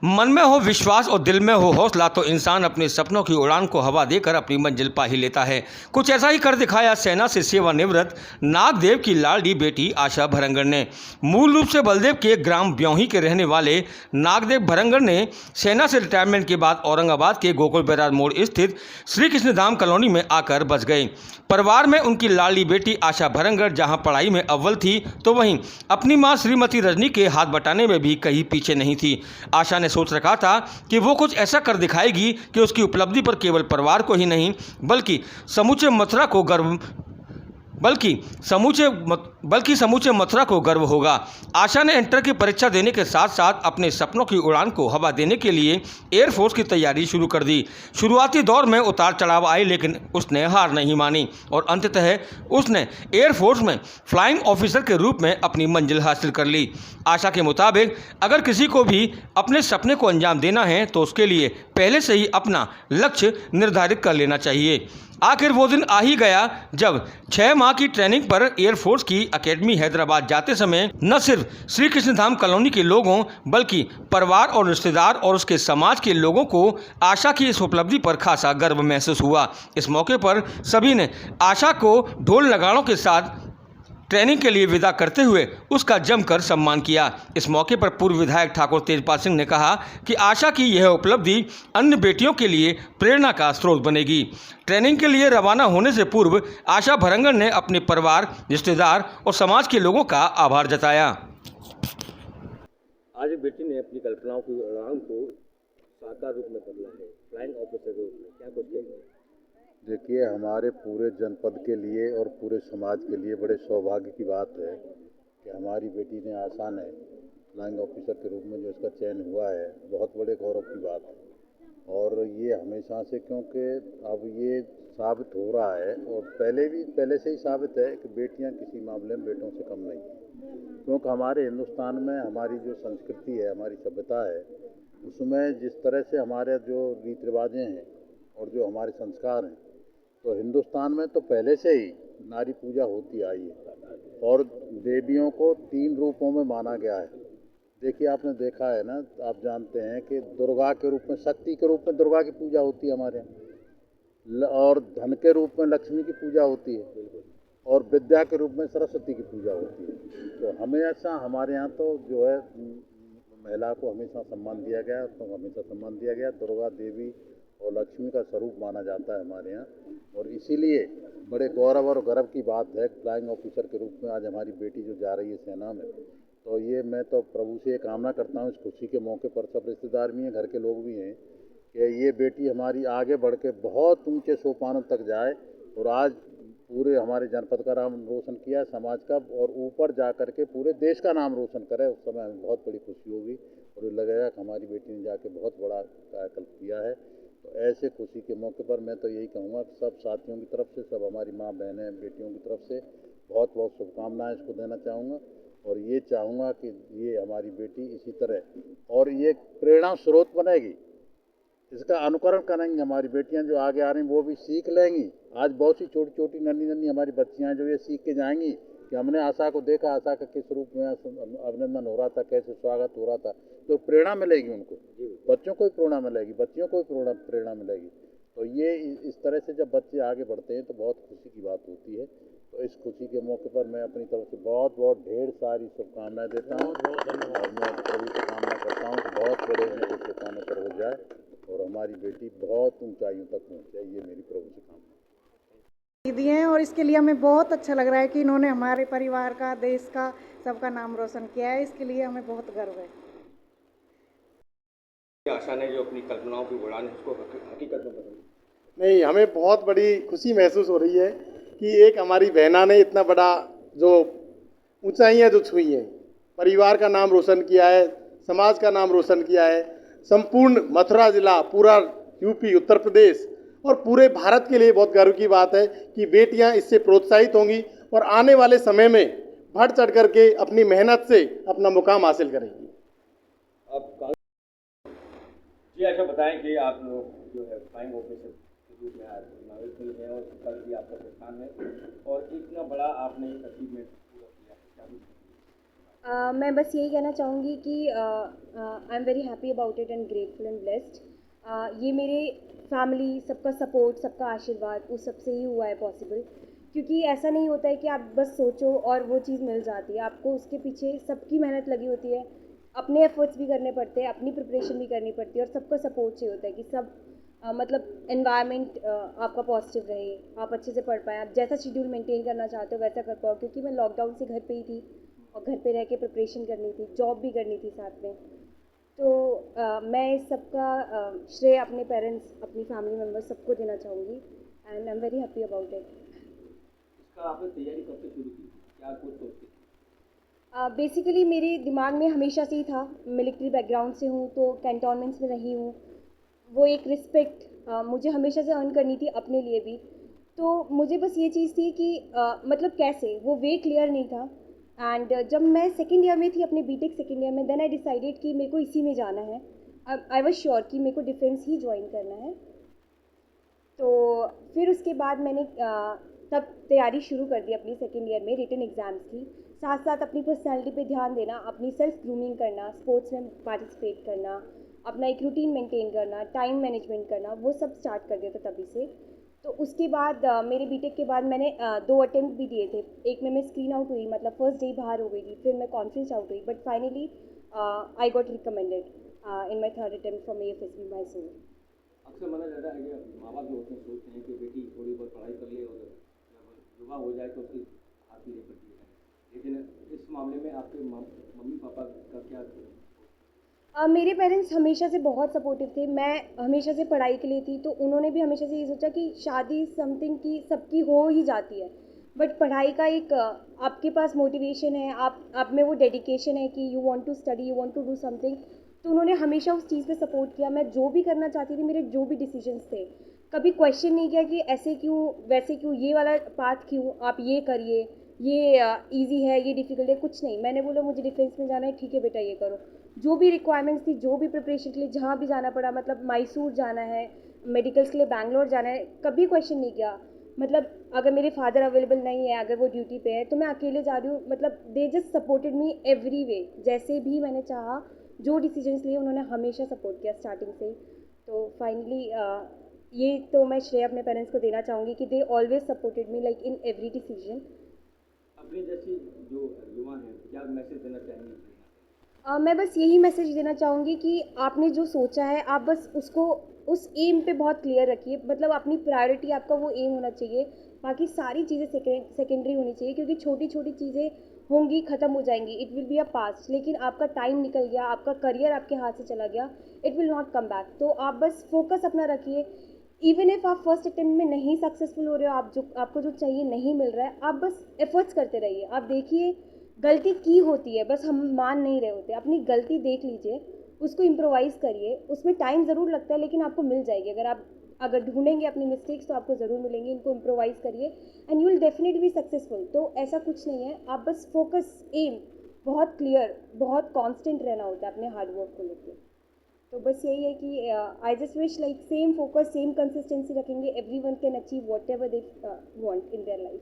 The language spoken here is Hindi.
मन में हो विश्वास और दिल में हो हौसला तो इंसान अपने सपनों की उड़ान को हवा देकर अपनी मंजिल पा ही लेता है। कुछ ऐसा ही कर दिखाया सेना से सेवानिवृत्त नागदेव की लाडली बेटी आशा भरंगड़ ने। मूल रूप से बलदेव के ग्राम ब्योही के रहने वाले नागदेव भरंगड़ ने सेना से रिटायरमेंट के बाद औरंगाबाद के गोकुल बैराज मोड़ स्थित श्री कृष्णधाम कॉलोनी में आकर बस गए। परिवार में उनकी लाडली बेटी आशा भरंगड़ जहां पढ़ाई में अव्वल थी तो वहीं अपनी मां श्रीमती रजनी के हाथ बटाने में भी कहीं पीछे नहीं थी। आशा ने सोच रखा था कि वो कुछ ऐसा कर दिखाएगी कि उसकी उपलब्धि पर केवल परिवार को ही नहीं बल्कि समूचे मथुरा को गर्व होगा। आशा ने इंटर की परीक्षा देने के साथ साथ अपने सपनों की उड़ान को हवा देने के लिए एयरफोर्स की तैयारी शुरू कर दी। शुरुआती दौर में उतार चढ़ाव आए लेकिन उसने हार नहीं मानी और अंततः उसने एयरफोर्स में फ्लाइंग ऑफिसर के रूप में अपनी मंजिल हासिल कर ली। आशा के मुताबिक अगर किसी को भी अपने सपने को अंजाम देना है तो उसके लिए पहले से ही अपना लक्ष्य निर्धारित कर लेना चाहिए। आखिर वो दिन आ ही गया जब 6 माह की ट्रेनिंग पर एयरफोर्स की एकेडमी हैदराबाद जाते समय न सिर्फ श्री कृष्णधाम कॉलोनी के लोगों बल्कि परिवार और रिश्तेदार और उसके समाज के लोगों को आशा की इस उपलब्धि पर खासा गर्व महसूस हुआ। इस मौके पर सभी ने आशा को ढोल नगाड़ों के साथ ट्रेनिंग के लिए विदा करते हुए उसका जमकर सम्मान किया। इस मौके पर पूर्व विधायक ठाकुर तेजपाल सिंह ने कहा कि आशा की यह उपलब्धि अन्य बेटियों के लिए प्रेरणा का स्रोत बनेगी। ट्रेनिंग के लिए रवाना होने से पूर्व आशा भरंगड़ ने अपने परिवार, रिश्तेदार और समाज के लोगों का आभार जताया। आज बेटी ने अपनी कल्पनाओं की उड़ान को साकार रूप में बदला है, फ्लाइंग ऑफिसर के रूप में, क्या कुछ कहेंगे? देखिए, हमारे पूरे जनपद के लिए और पूरे समाज के लिए बड़े सौभाग्य की बात है कि हमारी बेटी ने आशा ने फ्लाइंग ऑफिसर के रूप में जो इसका चयन हुआ है, बहुत बड़े गौरव की बात है। और ये हमेशा से, क्योंकि अब ये साबित हो रहा है और पहले से ही साबित है कि बेटियां किसी मामले में बेटों से कम नहीं हैं। क्योंकि हमारे हिंदुस्तान में हमारी जो संस्कृति है, हमारी सभ्यता है, उसमें जिस तरह से हमारे जो रीति रिवाजें हैं और जो हमारे संस्कार हैं, तो हिंदुस्तान में तो पहले से ही नारी पूजा होती आई है और देवियों को 3 रूपों में माना गया है। देखिए, आपने देखा है ना, आप जानते हैं कि दुर्गा के रूप में, शक्ति के रूप में दुर्गा की पूजा होती है हमारे यहाँ, और धन के रूप में लक्ष्मी की पूजा होती है और विद्या के रूप में सरस्वती की पूजा होती है। तो हमेशा हमारे यहाँ तो जो है महिला को हमेशा सम्मान दिया गया, तो हमेशा सम्मान दिया गया। दुर्गा देवी और लक्ष्मी का स्वरूप माना जाता है हमारे यहाँ, और इसीलिए बड़े गौरव और गर्व की बात है फ्लाइंग ऑफिसर के रूप में आज हमारी बेटी जो जा रही है सेना में। तो ये मैं तो प्रभु से ये कामना करता हूँ, इस खुशी के मौके पर सब रिश्तेदार भी हैं, घर के लोग भी हैं, कि ये बेटी हमारी आगे बढ़ के बहुत ऊंचे सोपानों तक जाए और आज पूरे हमारे जनपद का नाम रोशन किया, समाज का, और ऊपर जा कर के पूरे देश का नाम रोशन करे। उस समय हमें बहुत बड़ी खुशी होगी और ये लगेगा कि हमारी बेटी ने जाके बहुत बड़ा कायाकल्प किया है। तो ऐसे खुशी के मौके पर मैं तो यही कहूँगा कि सब साथियों की तरफ से, सब हमारी माँ बहनें बेटियों की तरफ से बहुत बहुत शुभकामनाएं इसको देना चाहूँगा और ये चाहूँगा कि ये हमारी बेटी इसी तरह और ये प्रेरणा स्रोत बनेगी, इसका अनुकरण करेंगे। हमारी बेटियां जो आगे आ रही हैं वो भी सीख लेंगी। आज बहुत सी छोटी छोटी नन्ही हमारी बच्चियां जो ये सीख के जाएंगी कि हमने आशा को देखा, आशा का किस रूप में अभिनंदन हो रहा था, कैसे स्वागत हो रहा था, तो प्रेरणा मिलेगी उनको, बच्चों को भी प्रेरणा मिलेगी, बच्चियों को भी प्रेरणा मिलेगी। तो ये इस तरह से जब बच्चे आगे बढ़ते हैं तो बहुत खुशी की बात होती है। तो इस खुशी के मौके पर मैं अपनी तरफ से बहुत बहुत ढेर सारी शुभकामनाएं देता हूँ और मैं प्रभु से कामना करता हूँ कि बहुत बड़े उनके शुभकामना पर हो जाए और हमारी बेटी बहुत ऊंचाइयों तक पहुँचे। ये मेरी प्रभु से कामना दिए हैं और इसके लिए हमें बहुत अच्छा लग रहा है कि इन्होंने हमारे परिवार का, देश का, सबका नाम रोशन किया है। इसके लिए हमें बहुत गर्व है। आशा ने जो अपनी कल्पनाओं की उड़ान है उसको हकीकत में बदल नहीं, हमें बहुत बड़ी खुशी महसूस हो रही है कि एक हमारी बहना ने इतना बड़ा जो ऊंचाइयां जो छुई हैं, परिवार का नाम रोशन किया है, समाज का नाम रोशन किया है। संपूर्ण मथुरा जिला, पूरा यूपी, उत्तर प्रदेश और पूरे भारत के लिए बहुत गर्व की बात है कि बेटियां इससे प्रोत्साहित होंगी और आने वाले समय में बढ़ चढ़ करके अपनी मेहनत से अपना मुकाम हासिल करेंगी। आप जी ऐसा बताएं कि आप लोग जो है फ्लाइंग ऑफिसर के रूप में आज नागरिक हुई हैं और कल भी आपका प्रस्थान है और इतना बड़ा आपने अचीवमेंट पूरा किया है, मैं बस यही कहना चाहूँगी कि I am very happy about it and grateful and blessed. ये मेरे फैमिली, सबका सपोर्ट, सबका आशीर्वाद, उस सब से ही हुआ है पॉसिबल। क्योंकि ऐसा नहीं होता है कि आप बस सोचो और वो चीज़ मिल जाती है, आपको उसके पीछे सबकी मेहनत लगी होती है, अपने एफर्ट्स भी करने पड़ते हैं, अपनी प्रिपरेशन भी करनी पड़ती है, और सबका सपोर्ट चाहिए होता है कि सब मतलब एनवायरनमेंट आपका पॉजिटिव रहे, आप अच्छे से पढ़ पाएँ, आप जैसा शेड्यूल मेंटेन करना चाहते हो वैसा कर पाओ। क्योंकि मैं लॉकडाउन से घर पे ही थी और घर पे रह के प्रिपरेशन करनी थी, जॉब भी करनी थी साथ में। तो मैं इस सबका श्रेय अपने पेरेंट्स, अपनी फैमिली मेम्बर्स, सबको देना चाहूँगी and I am very happy about it. इसका आपने तैयारी कब से शुरू की, क्या कुछ सोचते थे? बेसिकली मेरे दिमाग में हमेशा से ही था, मिलिट्री बैकग्राउंड से हूँ तो कैंटोनमेंट्स में रही हूँ, वो एक रिस्पेक्ट मुझे हमेशा से अर्न करनी थी अपने लिए भी। तो मुझे बस ये चीज़ थी कि मतलब कैसे, वो वे क्लियर नहीं था। एंड जब मैं सेकेंड ईयर में थी, अपने बीटेक सेकेंड ईयर में, देन आई डिसाइडेड कि मेरे को इसी में जाना है। आई वॉज श्योर कि मेरे को डिफेंस ही ज्वाइन करना है। तो फिर उसके बाद मैंने तब तैयारी शुरू कर दी अपनी सेकेंड ईयर में रिटन एग्ज़ाम्स की। साथ साथ अपनी पर्सनैलिटी पे ध्यान देना, अपनी सेल्फ ग्रूमिंग करना, स्पोर्ट्स में पार्टिसिपेट करना, अपना एक रूटीन मेंटेन करना, टाइम मैनेजमेंट करना, वो सब स्टार्ट कर दिया था तभी से। तो उसके बाद मेरे बीटेक के बाद मैंने 2 अटेम्प्ट भी दिए थे। एक में मैं स्क्रीन आउट हुई, मतलब फर्स्ट डे बाहर हो गई थी, फिर मैं कॉन्फ्रेंस आउट हुई, but finally I got recommended in my third attempt from AFSB Mysore. अक्सर माना जाता है कि माँ बाप जो होते हैं सोचते हैं कि बेटी थोड़ी बहुत पढ़ाई कर ले और जब युवा हो जाए तो उसकी आती नहीं पड़ती है, लेकिन इस मामले में आपके मम्मी पापा का क्या? मेरे पेरेंट्स हमेशा से बहुत सपोर्टिव थे। मैं हमेशा से पढ़ाई के लिए थी, तो उन्होंने भी हमेशा से ये सोचा कि शादी समथिंग की सबकी हो ही जाती है, बट पढ़ाई का एक आपके पास मोटिवेशन है, आप में वो डेडिकेशन है कि you want to study, you want to do something. तो उन्होंने हमेशा उस चीज़ पे सपोर्ट किया। मैं जो भी करना चाहती थी, मेरे जो भी डिसीजंस थे, कभी क्वेश्चन नहीं किया कि ऐसे क्यों, वैसे क्यों, ये वाला पाथ क्यों, आप ये करिए, ये इजी है, ये डिफ़िकल्ट है, कुछ नहीं। मैंने बोला मुझे डिफेंस में जाना है, ठीक है बेटा ये करो। जो भी रिक्वायरमेंट्स थी, जो भी प्रिपरेशन के लिए जहाँ भी जाना पड़ा, मतलब मैसूर जाना है, मेडिकल्स के लिए बैंगलोर जाना है, कभी क्वेश्चन नहीं किया। मतलब अगर मेरे फादर अवेलेबल नहीं है, अगर वो ड्यूटी पे है, तो मैं अकेले जा रही हूँ, मतलब they just supported me every way. जैसे भी मैंने चाहा, जो डिसीजंस लिए, उन्होंने हमेशा सपोर्ट किया स्टार्टिंग से ही। तो फाइनली ये तो मैं श्रेय अपने पेरेंट्स को देना चाहूँगी कि they always supported me like in every decision. अपनी जैसी जो युवा हैं क्या मैसेज देना चाहेंगे? मैं बस यही मैसेज देना चाहूँगी कि आपने जो सोचा है, आप बस उसको उस एम पे बहुत क्लियर रखिए। मतलब अपनी प्रायोरिटी, आपका वो एम होना चाहिए, बाकी सारी चीज़ें सेकेंडरी होनी चाहिए। क्योंकि छोटी छोटी चीज़ें होंगी, ख़त्म हो जाएंगी, it will be a past. लेकिन आपका टाइम निकल गया, आपका करियर आपके हाथ से चला गया, it will not come back. तो आप बस फोकस अपना रखिए। इवन इफ़ आप फर्स्ट अटेम्प्ट में नहीं सक्सेसफुल हो रहे हो, आपको जो चाहिए नहीं मिल रहा है, आप बस एफर्ट्स करते रहिए। आप देखिए, गलती की होती है, बस हम मान नहीं रहे होते। अपनी गलती देख लीजिए, उसको इम्प्रोवाइज़ करिए। उसमें टाइम ज़रूर लगता है, लेकिन आपको मिल जाएगी। अगर ढूंढेंगे अपनी मिस्टेक्स, तो आपको ज़रूर मिलेंगी। इनको इम्प्रोवाइज़ करिए and you will definitely be successful. तो ऐसा कुछ नहीं है, आप बस फोकस, एम बहुत क्लियर, बहुत कॉन्स्टेंट रहना होता है अपने हार्ड वर्क को लेकर। तो बस यही है कि I just wish like same focus, same consistency रखेंगे, everyone can achieve whatever they want in their life.